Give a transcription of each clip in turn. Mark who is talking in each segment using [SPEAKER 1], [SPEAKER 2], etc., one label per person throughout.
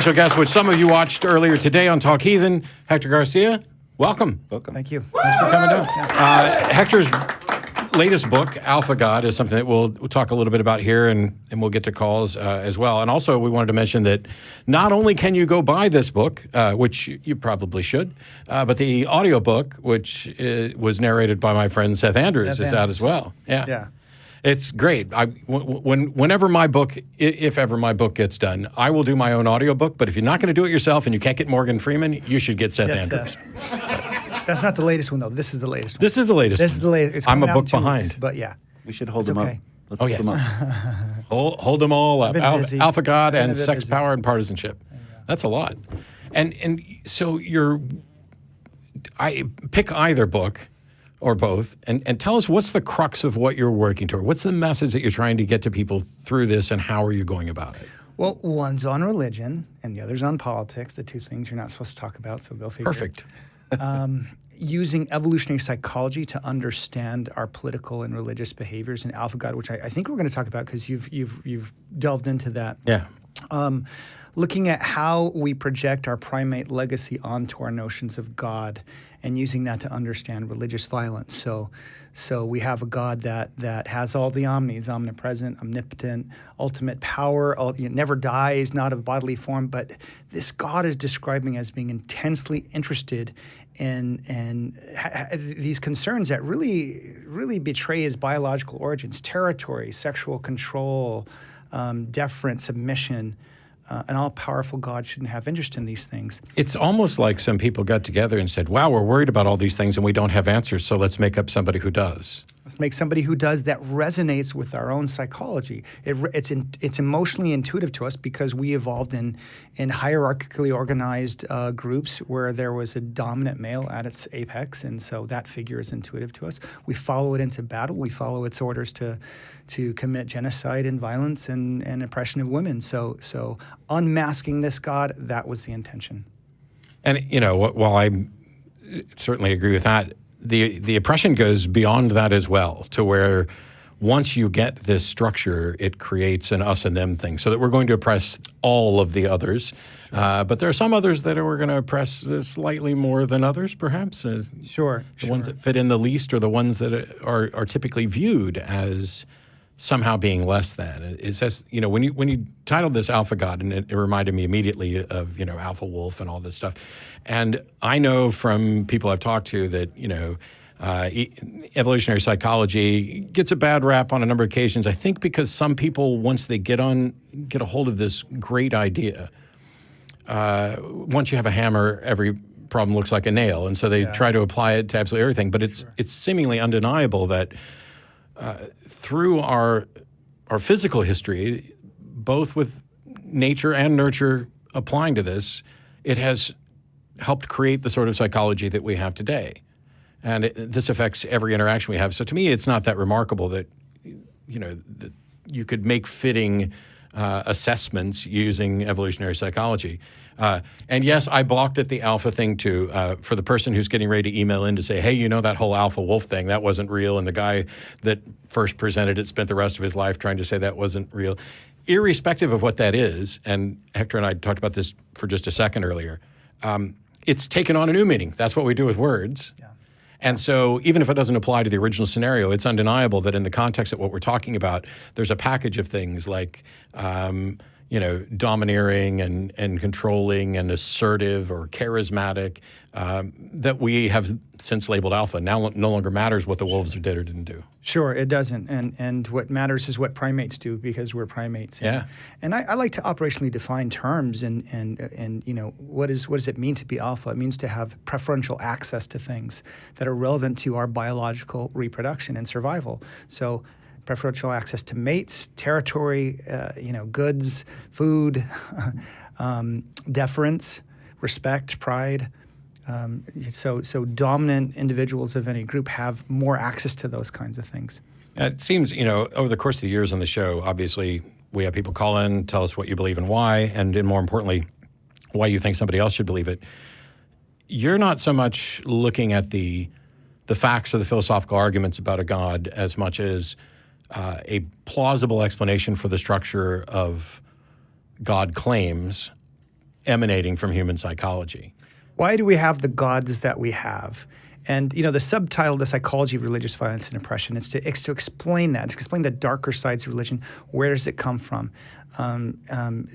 [SPEAKER 1] So guest, which some of you watched earlier today on Talk Heathen, Hector Garcia, welcome.
[SPEAKER 2] Welcome.
[SPEAKER 3] Thank you.
[SPEAKER 1] Thanks for coming down. Hector's latest book, Alpha God, is something that we'll talk a little bit about here, and we'll get to calls as well. And also, we wanted to mention that not only can you go buy this book, which you probably should, but the audiobook, which was narrated by my friend Seth Andrews, is out as well.
[SPEAKER 3] Yeah.
[SPEAKER 1] It's great. Whenever my book, if ever my book gets done, I will do my own audiobook. But if you're not going to do it yourself and you can't get Morgan Freeman, you should get Seth Andrews.
[SPEAKER 3] That's not the latest one, though. This is the latest one.
[SPEAKER 1] This is the latest.
[SPEAKER 3] This is the latest. It's
[SPEAKER 1] I'm a
[SPEAKER 3] coming out
[SPEAKER 1] book
[SPEAKER 3] in 2
[SPEAKER 1] behind.
[SPEAKER 3] weeks, but yeah.
[SPEAKER 2] We should hold them up. Let's hold them up.
[SPEAKER 1] Hold them all up. Alpha God and Sex,
[SPEAKER 3] busy.
[SPEAKER 1] Power, and Partisanship. That's a lot. And so I pick either book or both, and tell us what's the crux of what you're working toward. What's the message that you're trying to get to people through this, and how are you going about it?
[SPEAKER 3] Well, one's on religion, and the other's on politics, the two things you're not supposed to talk about, so go figure.
[SPEAKER 1] Perfect.
[SPEAKER 3] Using evolutionary psychology to understand our political and religious behaviors in Alpha God, which I think we're going to talk about because you've delved into that.
[SPEAKER 1] Yeah.
[SPEAKER 3] Looking at how we project our primate legacy onto our notions of God, and using that to understand religious violence. So we have a God that has all the omnis, omnipresent, omnipotent, ultimate power, never dies, not of bodily form. But this God is describing as being intensely interested in these concerns that really betray his biological origins: territory, sexual control, deference, submission. An all-powerful God shouldn't have interest in these things.
[SPEAKER 1] It's almost like some people got together and said, wow, we're worried about all these things and we don't have answers, so let's make up somebody who does.
[SPEAKER 3] Let's make somebody who does that resonates with our own psychology. It's emotionally intuitive to us because we evolved in hierarchically organized groups where there was a dominant male at its apex, and so that figure is intuitive to us. We follow it into battle. We follow its orders to commit genocide and violence and oppression of women. So unmasking this God, that was the intention.
[SPEAKER 1] And, while I certainly agree with that, the oppression goes beyond that as well, to where once you get this structure, it creates an us and them thing, so that we're going to oppress all of the others. But there are some others that we're going to oppress slightly more than others, perhaps.
[SPEAKER 3] Sure.
[SPEAKER 1] The ones that fit in the least, or the ones that are typically viewed as somehow being less than. It says, when you titled this Alpha God, and it reminded me immediately of, Alpha Wolf and all this stuff. And I know from people I've talked to that, evolutionary psychology gets a bad rap on a number of occasions. I think because some people, once they get a hold of this great idea, once you have a hammer, every problem looks like a nail. And so they try to apply it to absolutely everything. But it's seemingly undeniable that through our physical history, both with nature and nurture applying to this, it has helped create the sort of psychology that we have today. And this affects every interaction we have. So to me, it's not that remarkable that, that you could make fitting assessments using evolutionary psychology. And yes, I balked at the alpha thing too. For the person who's getting ready to email in to say, hey, that whole alpha wolf thing, that wasn't real. And the guy that first presented it spent the rest of his life trying to say that wasn't real. Irrespective of what that is, and Hector and I talked about this for just a second earlier, it's taken on a new meaning. That's what we do with words. Yeah. And so even if it doesn't apply to the original scenario, it's undeniable that in the context of what we're talking about, there's a package of things like domineering and controlling and assertive or charismatic that we have since labeled alpha. Now no longer matters what the wolves did or didn't do.
[SPEAKER 3] Sure, it doesn't. And what matters is what primates do, because we're primates. And I like to operationally define terms and what does it mean to be alpha? It means to have preferential access to things that are relevant to our biological reproduction and survival. So preferential access to mates, territory, goods, food, deference, respect, pride. So dominant individuals of any group have more access to those kinds of things.
[SPEAKER 1] It seems, over the course of the years on the show, obviously we have people call in, tell us what you believe and why, and more importantly, why you think somebody else should believe it. You're not so much looking at the facts or the philosophical arguments about a God as much as a plausible explanation for the structure of God claims emanating from human psychology.
[SPEAKER 3] Why do we have the gods that we have? And the subtitle, The Psychology of Religious Violence and Oppression, it's to explain that, to explain the darker sides of religion. Where does it come from?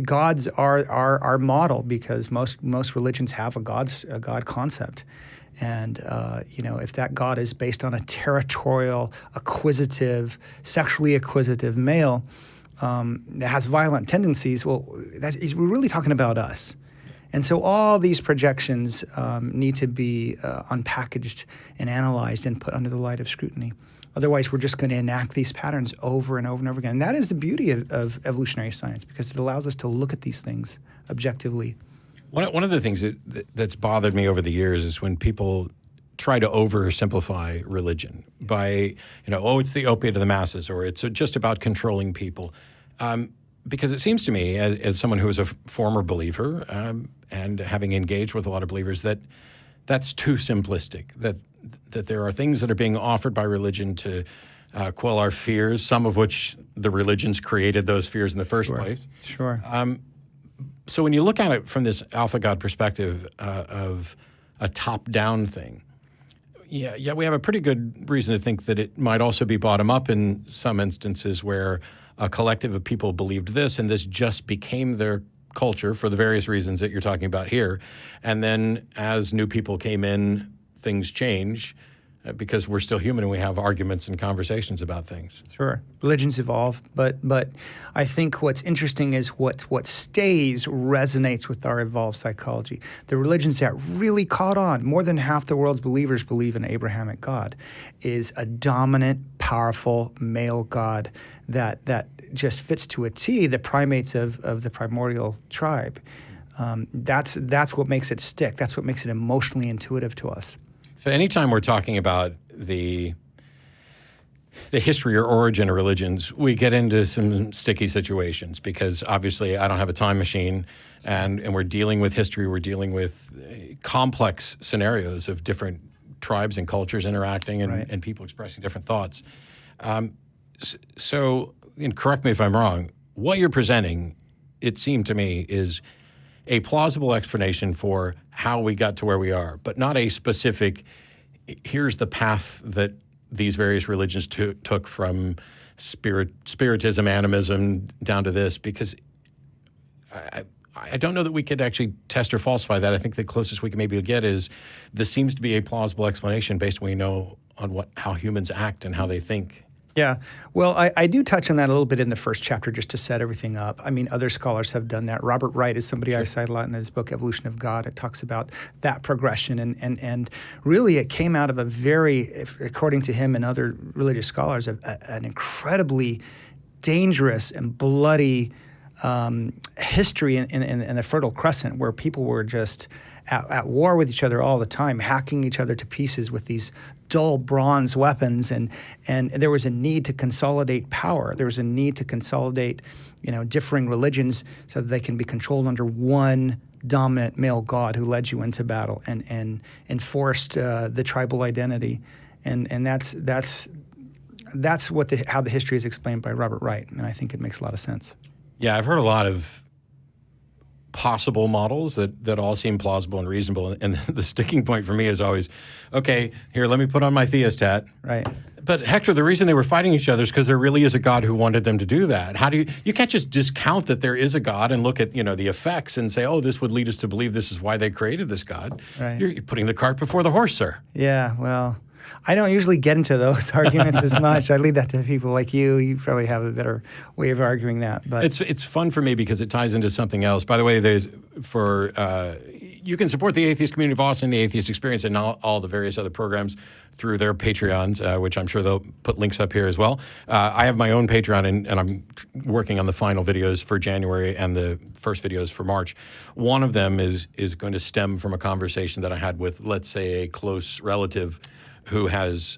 [SPEAKER 3] Gods are our model because most religions have a God concept. And, if that God is based on a territorial, acquisitive, sexually acquisitive male that has violent tendencies, well, we're really talking about us. And so all these projections need to be unpackaged and analyzed and put under the light of scrutiny. Otherwise, we're just going to enact these patterns over and over and over again. And that is the beauty of evolutionary science, because it allows us to look at these things objectively.
[SPEAKER 1] One of the things that's bothered me over the years is when people try to oversimplify religion by, it's the opiate of the masses, or it's just about controlling people. Because it seems to me, as someone who is a former believer and having engaged with a lot of believers, that that's too simplistic, that there are things that are being offered by religion to quell our fears, some of which the religions created those fears in the first place.
[SPEAKER 3] Sure.
[SPEAKER 1] So when you look at it from this alpha God perspective of a top-down thing, yeah, we have a pretty good reason to think that it might also be bottom-up in some instances where a collective of people believed this, and this just became their culture for the various reasons that you're talking about here. And then as new people came in, things change because we're still human and we have arguments and conversations about things.
[SPEAKER 3] Sure. Religions evolve, but I think what's interesting is what stays resonates with our evolved psychology. The religions that really caught on, more than half the world's believers believe in an Abrahamic God, is a dominant, powerful male God that just fits to a T the primates of the primordial tribe. That's what makes it stick. That's what makes it emotionally intuitive to us.
[SPEAKER 1] So anytime we're talking about the history or origin of religions, we get into some sticky situations because obviously I don't have a time machine and we're dealing with history, we're dealing with complex scenarios of different tribes and cultures interacting and people expressing different thoughts. So, and correct me if I'm wrong, what you're presenting, it seemed to me, is a plausible explanation for how we got to where we are, but not a specific, here's the path that these various religions took from spiritism, animism, down to this, because I don't know that we could actually test or falsify that. I think the closest we can maybe get is this seems to be a plausible explanation based on what we know on how humans act and how they think.
[SPEAKER 3] Yeah. Well, I do touch on that a little bit in the first chapter just to set everything up. I mean, other scholars have done that. Robert Wright is somebody I cite a lot in his book, Evolution of God. It talks about that progression. And really it came out of a very, according to him and other religious scholars, an incredibly dangerous and bloody history in the Fertile Crescent, where people were just at war with each other all the time, hacking each other to pieces with these dull bronze weapons, and there was a need to consolidate power. There was a need to consolidate, differing religions so that they can be controlled under one dominant male god who led you into battle and enforced the tribal identity, and that's how the history is explained by Robert Wright, and I think it makes a lot of sense.
[SPEAKER 1] Yeah, I've heard a lot of possible models that all seem plausible and reasonable. And the sticking point for me is always, okay, here, let me put on my theist hat.
[SPEAKER 3] Right.
[SPEAKER 1] But Hector, the reason they were fighting each other is because there really is a God who wanted them to do that. How do you can't just discount that there is a God and look at, the effects and say, oh, this would lead us to believe this is why they created this God.
[SPEAKER 3] Right.
[SPEAKER 1] You're putting the cart before the horse, sir.
[SPEAKER 3] Yeah, well, I don't usually get into those arguments as much. I leave that to people like you. You probably have a better way of arguing that. But
[SPEAKER 1] it's fun for me because it ties into something else. By the way, you can support the Atheist Community of Austin, the Atheist Experience, and all the various other programs through their Patreons, which I'm sure they'll put links up here as well. I have my own Patreon, and I'm working on the final videos for January and the first videos for March. One of them is going to stem from a conversation that I had with, let's say, a close relative who has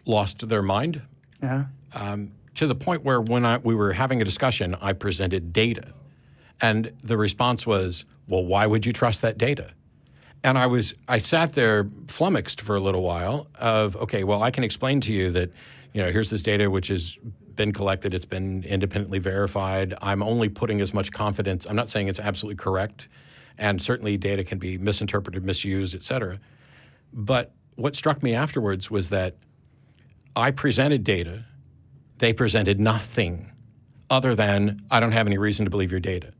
[SPEAKER 1] lost their mind, to the point where when we were having a discussion, I presented data. And the response was, well, why would you trust that data? And I sat there flummoxed for a little while of, okay, well, I can explain to you that, here's this data which is been collected. It's been independently verified. I'm only putting as much confidence. I'm not saying it's absolutely correct, and certainly data can be misinterpreted, misused, et cetera. But what struck me afterwards was that I presented data. They presented nothing other than, I don't have any reason to believe your data.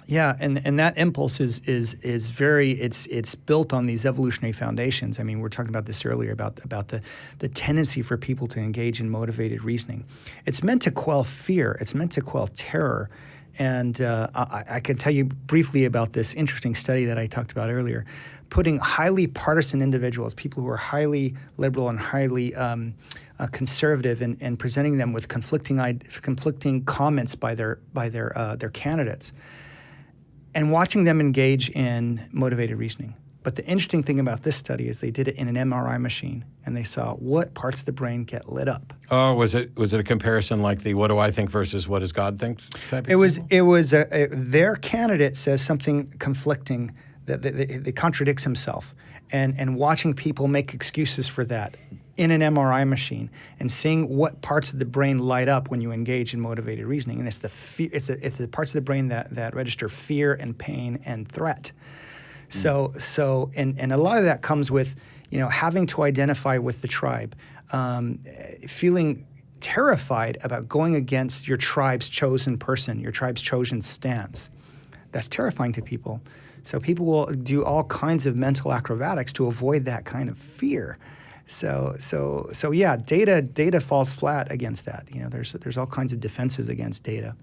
[SPEAKER 3] Yeah, and that impulse is very, it's built on these evolutionary foundations. I mean, we were talking about this earlier about the tendency for people to engage in motivated reasoning. It's meant to quell fear. It's meant to quell terror. And I can tell you briefly about this interesting study that I talked about earlier, putting highly partisan individuals, people who are highly liberal and highly conservative, and presenting them with conflicting comments by their candidates, and watching them engage in motivated reasoning. But the interesting thing about this study is they did it in an MRI machine, and they saw what parts of the brain get lit up.
[SPEAKER 1] Oh, was it a comparison like the "what do I think" versus "what does God think" type?
[SPEAKER 3] It was their candidate says something conflicting that contradicts himself, and watching people make excuses for that in an MRI machine and seeing what parts of the brain light up when you engage in motivated reasoning, and it's the parts of the brain that register fear and pain and threat. So a lot of that comes with, having to identify with the tribe, feeling terrified about going against your tribe's chosen person, your tribe's chosen stance. That's terrifying to people. So people will do all kinds of mental acrobatics to avoid that kind of fear. So yeah, data falls flat against that. There's all kinds of defenses against data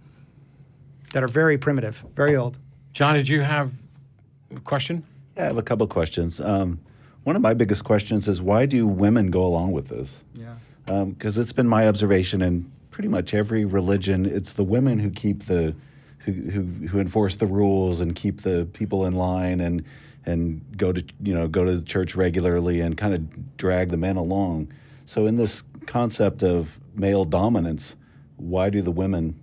[SPEAKER 3] that are very primitive, very old.
[SPEAKER 1] John, did you have a question?
[SPEAKER 2] Yeah, I have a couple of questions. One of my biggest questions is, why do women go along with this?
[SPEAKER 3] Yeah.
[SPEAKER 2] Because it's been my observation in pretty much every religion, it's the women who keep who enforce the rules and keep the people in line and go to the church regularly and kind of drag the men along. So in this concept of male dominance, why do the women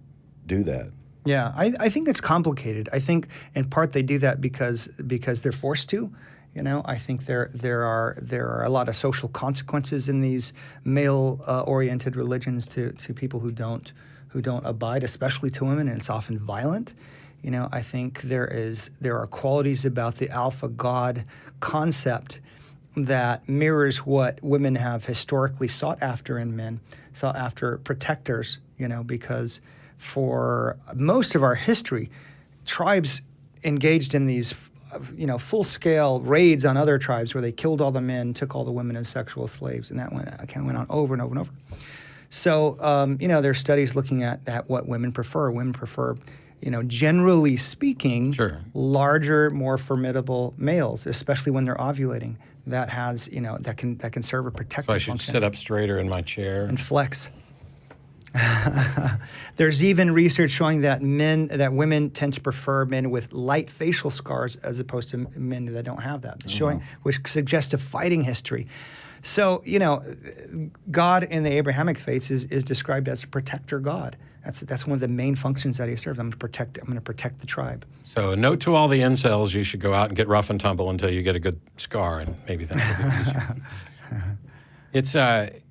[SPEAKER 2] do that?
[SPEAKER 3] Yeah, I think it's complicated. I think in part they do that because they're forced to. I think there are a lot of social consequences in these male-oriented religions to people who don't abide, especially to women, and it's often violent. I think there are qualities about the alpha god concept that mirrors what women have historically sought after in men, sought after protectors, because for most of our history, tribes engaged in these full-scale raids on other tribes where they killed all the men, took all the women as sexual slaves, and that went on over and over and over. So, there are studies looking at what women prefer. Women prefer, generally speaking,
[SPEAKER 1] sure,
[SPEAKER 3] larger, more formidable males, especially when they're ovulating. That has, that can serve a protective function.
[SPEAKER 1] So I should sit up straighter in my chair
[SPEAKER 3] and flex. There's even research showing that women tend to prefer men with light facial scars as opposed to men that don't have that, which suggests a fighting history. So, God in the Abrahamic faith is described as a protector God. That's one of the main functions that he serves. I'm going to protect the tribe.
[SPEAKER 1] So a note to all the incels: you should go out and get rough and tumble until you get a good scar, and maybe things will be easier. It's I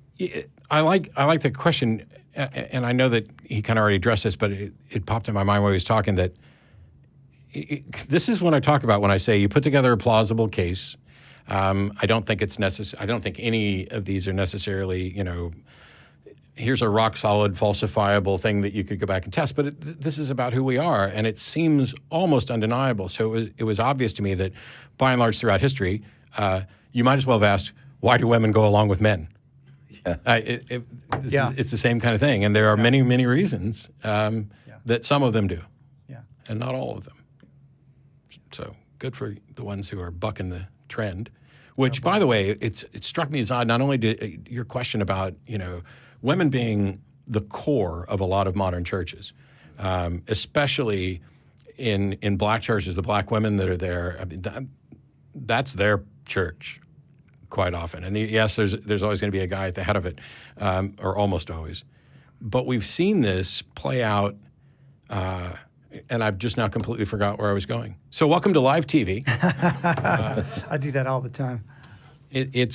[SPEAKER 1] like the question, and I know that he kind of already addressed this, but it popped in my mind while he was talking that this is what I talk about when I say you put together a plausible case. I don't think it's necessary. I don't think any of these are necessarily, here's a rock solid, falsifiable thing that you could go back and test. But this is about who we are, and it seems almost undeniable. So it was obvious to me that, by and large, throughout history, you might as well have asked, why do women go along with men?
[SPEAKER 2] Yeah.
[SPEAKER 1] It's the same kind of thing, and there are many, many reasons that some of them do, and not all of them. So good for the ones who are bucking the trend. Which, by the way, it struck me as odd. Not only did your question about women being the core of a lot of modern churches, especially in black churches, the black women that are there. I mean, that's their church quite often. And yes, there's always going to be a guy at the head of it, or almost always. But we've seen this play out, and I've just now completely forgot where I was going. So welcome to live TV.
[SPEAKER 3] I do that all the time.
[SPEAKER 1] It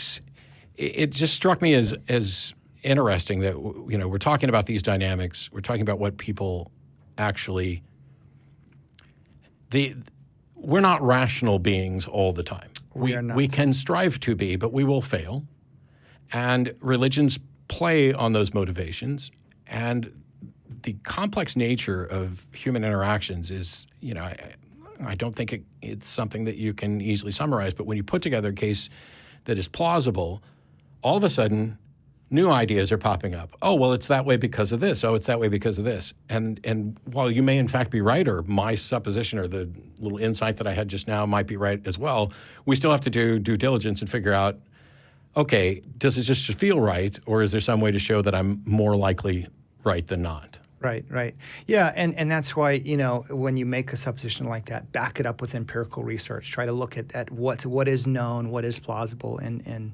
[SPEAKER 1] just struck me as interesting that we're talking about these dynamics. We're talking about what people actually. We're not rational beings all the time.
[SPEAKER 3] We are not.
[SPEAKER 1] We can strive to be, but we will fail. And religions play on those motivations. And the complex nature of human interactions is, I don't think it's something that you can easily summarize. But when you put together a case that is plausible, all of a sudden, new ideas are popping up. Oh, well, it's that way because of this. Oh, it's that way because of this. And while you may in fact be right, or my supposition or the little insight that I had just now might be right as well, we still have to do due diligence and figure out, okay, does it just feel right, or is there some way to show that I'm more likely right than not?
[SPEAKER 3] Right. Yeah, and that's why, when you make a supposition like that, back it up with empirical research. Try to look at what is known, what is plausible, and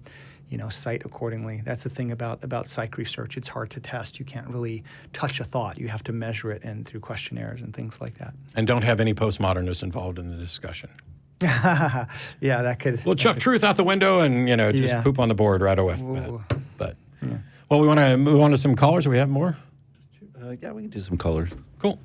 [SPEAKER 3] cite accordingly. That's the thing about psych research. It's hard to test. You can't really touch a thought. You have to measure it through questionnaires and things like that.
[SPEAKER 1] And don't have any postmodernists involved in the discussion.
[SPEAKER 3] Yeah, that could.
[SPEAKER 1] We'll chuck truth out the window and, just poop on the board right away. But well, we want to move on to some callers. Do we have more?
[SPEAKER 2] Yeah, we can do some colors.
[SPEAKER 1] Cool.